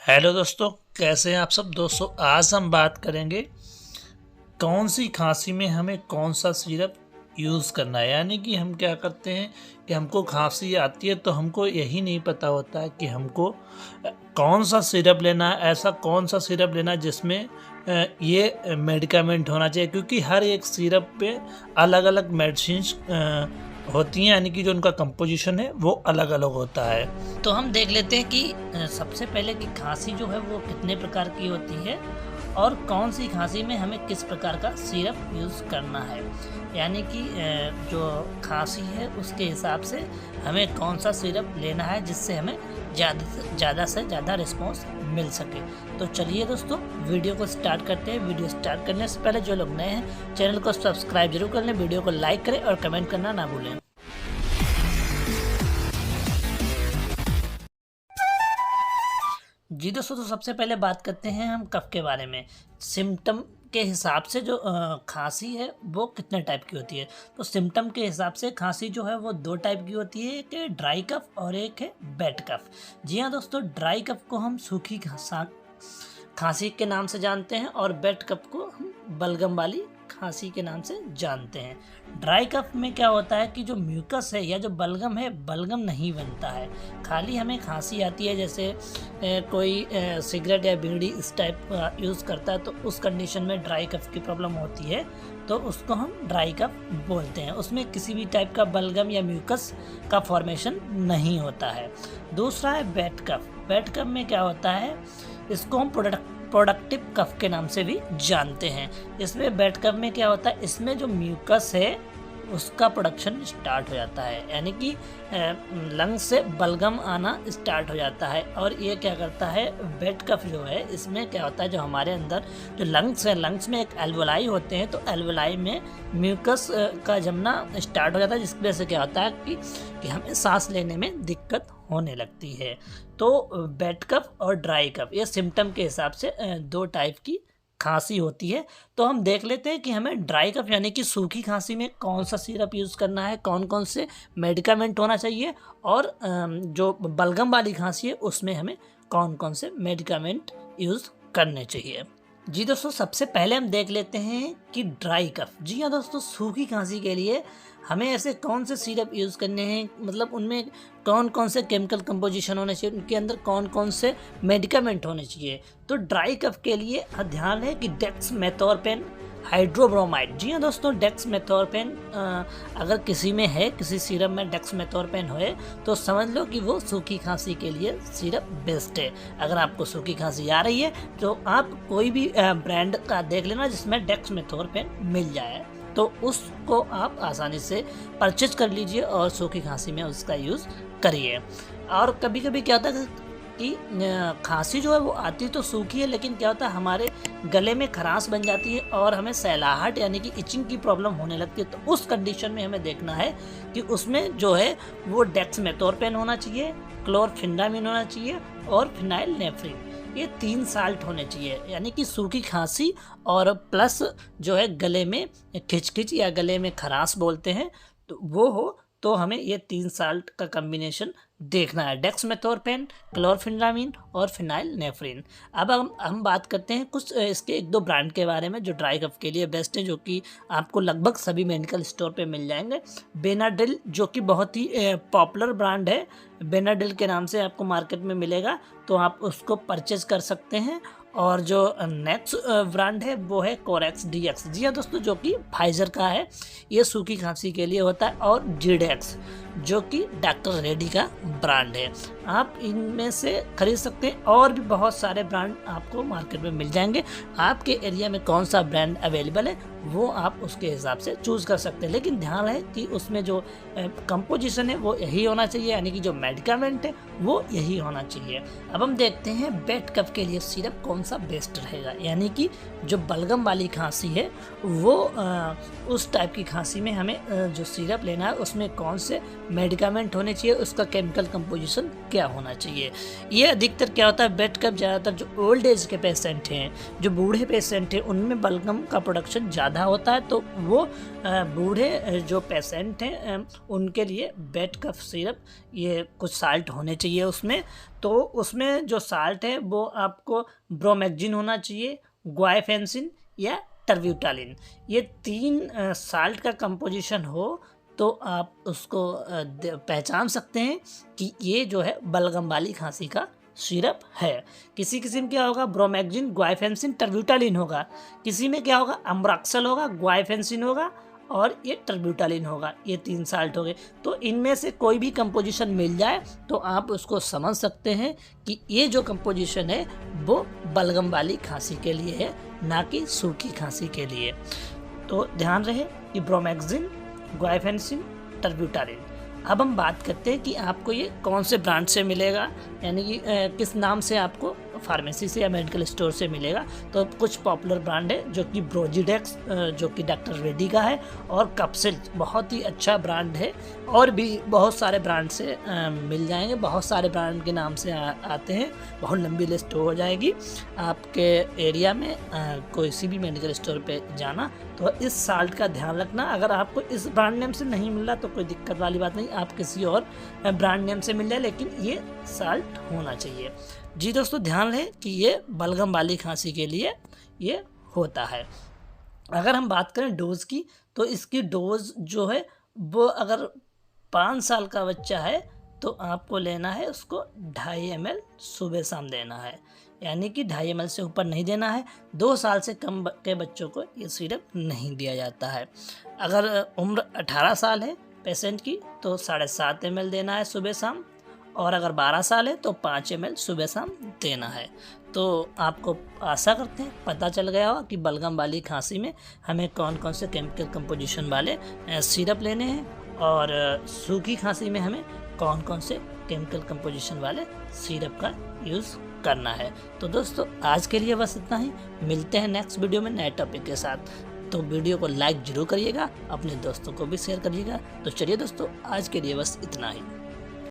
Hello दोस्तों, कैसे हैं आप सब। दोस्तों आज हम बात करेंगे कौन सी खांसी में हमें कौन सा सिरप यूज़ करना है। यानी कि हम क्या करते हैं कि हमको खांसी आती है तो हमको यही नहीं पता होता है कि हमको कौन सा सिरप लेना है, ऐसा कौन सा सिरप लेना है जिसमें ये मेडिकामेंट होना चाहिए, क्योंकि हर एक सिरप पे अलग अलग मेडिसिन्स होती हैं, यानी कि जो उनका कंपोजिशन है वो अलग अलग होता है। तो हम देख लेते हैं कि सबसे पहले कि खांसी जो है वो कितने प्रकार की होती है और कौन सी खांसी में हमें किस प्रकार का सिरप यूज़ करना है। यानी कि जो खांसी है उसके हिसाब से हमें कौन सा सिरप लेना है जिससे हमें ज़्यादा से ज़्यादा रिस्पॉन्स मिल सके। तो चलिए दोस्तों वीडियो को स्टार्ट करते हैं। वीडियो स्टार्ट करने से पहले जो लोग नए हैं चैनल को सब्सक्राइब जरूर कर लें, वीडियो को लाइक करें और कमेंट करना ना भूलें। जी दोस्तों, तो सबसे पहले बात करते हैं हम कफ के बारे में। सिम्टम के हिसाब से जो खांसी है वो कितने टाइप की होती है। तो सिम्टम के हिसाब से खांसी जो है वो दो टाइप की होती है, एक है ड्राई कफ और एक है वेट कफ। जी हाँ दोस्तों, ड्राई कफ को हम सूखी खांसी के नाम से जानते हैं और वेट कफ को हम बलगम वाली खांसी के नाम से जानते हैं। ड्राई कफ में क्या होता है कि जो म्यूकस है या जो बलगम है, बलगम नहीं बनता है, खाली हमें खांसी आती है। जैसे कोई सिगरेट या बीड़ी इस टाइप का यूज़ करता है तो उस कंडीशन में ड्राई कफ की प्रॉब्लम होती है, तो उसको हम ड्राई कफ बोलते हैं। उसमें किसी भी टाइप का बलगम या म्यूकस का फॉर्मेशन नहीं होता है। दूसरा है वेट कफ। वेट कफ में क्या होता है, इसको हम प्रोडक्टिव कफ के नाम से भी जानते हैं। इसमें वेट कफ में क्या होता है, इसमें जो म्यूकस है उसका प्रोडक्शन स्टार्ट हो जाता है, यानी कि लंग्स से बलगम आना स्टार्ट हो जाता है। और ये क्या करता है, वेट कफ जो है इसमें क्या होता है, जो हमारे अंदर जो लंग्स है, लंग्स में एक एल्वोलाई होते हैं, तो एल्वोलाई में म्यूकस का जमना स्टार्ट हो जाता है, जिसकी वजह से क्या होता है कि हमें सांस लेने में दिक्कत होने लगती है। तो वेट कफ और ड्राई कफ ये सिम्टम के हिसाब से दो टाइप की खांसी होती है। तो हम देख लेते हैं कि हमें ड्राई कफ यानी कि सूखी खांसी में कौन सा सिरप यूज़ करना है, कौन कौन से मेडिकामेंट होना चाहिए, और जो बलगम वाली खांसी है उसमें हमें कौन कौन से मेडिकामेंट यूज़ करने चाहिए। जी दोस्तों, सबसे पहले हम देख लेते हैं कि ड्राई कफ। जी हाँ दोस्तों, सूखी खांसी के लिए हमें ऐसे कौन से सिरप यूज़ करने हैं, मतलब उनमें कौन कौन से केमिकल कंपोजिशन होने चाहिए, उनके अंदर कौन कौन से मेडिकामेंट होने चाहिए। तो ड्राई कफ के लिए ध्यान है कि डेक्समेथोर्पेन हाइड्रोब्रोमाइड। जी हाँ दोस्तों, डेक्समेथोर्पेन अगर किसी में है, किसी सिरप में डेक्समेथोर्पेन है तो समझ लो कि वो सूखी खांसी के लिए सिरप बेस्ट है। अगर आपको सूखी खांसी आ रही है तो आप कोई भी ब्रांड का देख लेना जिसमें डेक्समेथोर्पेन मिल जाए, तो उसको आप आसानी से परचेज कर लीजिए और सूखी खांसी में उसका यूज़ करिए। और कभी कभी क्या होता है कि खांसी जो है वो आती तो सूखी है, लेकिन क्या होता है हमारे गले में खराश बन जाती है और हमें सहलाहट यानी कि इचिंग की प्रॉब्लम होने लगती है। तो उस कंडीशन में हमें देखना है कि उसमें जो है वो डेक्समेथोर्पेन होना चाहिए, क्लोरफेनामिन होना चाहिए और फिनाइलनेफ्रिन, ये 3 साल्ट होने चाहिए। यानी कि सूखी खांसी और प्लस जो है गले में खिचखिच या गले में खराश बोलते हैं तो वो हो, तो हमें ये 3 साल्ट का कम्बिनेशन देखना है, डेक्समेथोर्पेन, क्लोरफेनामिन और फिनाइलनेफ्रिन। अब हम बात करते हैं कुछ इसके एक दो ब्रांड के बारे में जो ड्राई कफ के लिए बेस्ट है, जो कि आपको लगभग सभी मेडिकल स्टोर पे मिल जाएंगे। बेनाडिल जो कि बहुत ही पॉपुलर ब्रांड है, बेनाडिल के नाम से आपको मार्केट में मिलेगा, तो आप उसको परचेज कर सकते हैं। और जो नेक्स्ट ब्रांड है वो है कोरेक्स डीएक्स। जी हाँ दोस्तों, जो कि फाइजर का है, ये सूखी खांसी के लिए होता है। और जीडेक्स जो कि डॉक्टर रेड्डी का ब्रांड है, आप इनमें से खरीद सकते हैं। और भी बहुत सारे ब्रांड आपको मार्केट में मिल जाएंगे। आपके एरिया में कौन सा ब्रांड अवेलेबल है वो आप उसके हिसाब से चूज़ कर सकते हैं, लेकिन ध्यान है कि उसमें जो कंपोजिशन है वो यही होना चाहिए, यानी कि जो मेडिकामेंट है वो यही होना चाहिए। अब हम देखते हैं वेट कफ के लिए सिरप कौन सा बेस्ट रहेगा, यानी कि जो बलगम वाली खांसी है वो उस टाइप की खांसी में हमें जो सिरप लेना है उसमें कौन से मेडिकामेंट होने चाहिए, उसका केमिकल कंपोजिशन क्या होना चाहिए। ये अधिकतर क्या होता है, बेड कप ज़्यादातर जो ओल्ड एज के पेशेंट हैं, जो बूढ़े पेशेंट हैं, उनमें बलगम का प्रोडक्शन ज़्यादा होता है। तो वो बूढ़े जो पेशेंट हैं उनके लिए बेड कप सिरप ये कुछ साल्ट होने चाहिए उसमें। तो उसमें जो साल्ट है वो आपको ब्रोमैक्जिन होना चाहिए, ग्वाइफेंसिन या टर्ब्यूटालिन, ये 3 साल्ट का कंपोजिशन हो तो आप उसको पहचान सकते हैं कि ये जो है बलगम वाली खांसी का सिरप है। किसी किसी में क्या होगा, ब्रोमैक्जिन, ग्वाइफेंसिन, टर्ब्यूटालिन होगा। किसी में क्या होगा, अम्ब्रॉक्सल होगा, ग्वाइफेंसिन होगा और ये टर्ब्यूटालिन होगा। ये 3 साल्ट हो गए। तो इनमें से कोई भी कंपोजिशन मिल जाए तो आप उसको समझ सकते हैं कि ये जो कंपोजिशन है वो बलगम वाली खांसी के लिए है, ना कि सूखी खांसी के लिए। तो ध्यान रहे कि ब्रोमैक्जिन, ग्वाइफेंसिन, टर्ब्यूटालिन। अब हम बात करते हैं कि आपको ये कौन से ब्रांड से मिलेगा, यानी कि किस नाम से आपको फार्मेसी से या मेडिकल स्टोर से मिलेगा। तो कुछ पॉपुलर ब्रांड है जो कि ब्रोजिडेक्स जो कि डॉक्टर रेड्डी का है, और कपसिल बहुत ही अच्छा ब्रांड है। और भी बहुत सारे ब्रांड से मिल जाएंगे, बहुत सारे ब्रांड के नाम से आते हैं, बहुत लंबी लिस्ट हो जाएगी। आपके एरिया में कोई सी भी मेडिकल स्टोर पे जाना तो इस साल्ट का ध्यान रखना। अगर आपको इस ब्रांड नेम से नहीं मिल रहा तो कोई दिक्कत वाली बात नहीं, आप किसी और ब्रांड नेम से मिल जाए, लेकिन ये साल्ट होना चाहिए। जी दोस्तों, ध्यान रहे कि ये बलगम वाली खांसी के लिए ये होता है। अगर हम बात करें डोज की, तो इसकी डोज जो है वो अगर 5 साल का बच्चा है तो आपको लेना है उसको 2.5 ml सुबह शाम देना है, यानी कि 2.5 ml से ऊपर नहीं देना है। 2 साल से कम के बच्चों को ये सिरप नहीं दिया जाता है। अगर उम्र 18 साल है पेशेंट की तो 7.5 ml देना है सुबह शाम, और अगर 12 साल है तो 5 ml सुबह शाम देना है। तो आपको आशा करते हैं पता चल गया होगा कि बलगम वाली खांसी में हमें कौन कौन से केमिकल कंपोजिशन वाले सिरप लेने हैं, और सूखी खांसी में हमें कौन कौन से केमिकल कंपोजिशन वाले सिरप का यूज़ करना है। तो दोस्तों, आज के लिए बस इतना ही। मिलते हैं नेक्स्ट वीडियो में नए टॉपिक के साथ। तो वीडियो को लाइक ज़रूर करिएगा, अपने दोस्तों को भी शेयर करिएगा। तो चलिए दोस्तों, आज के लिए बस इतना ही।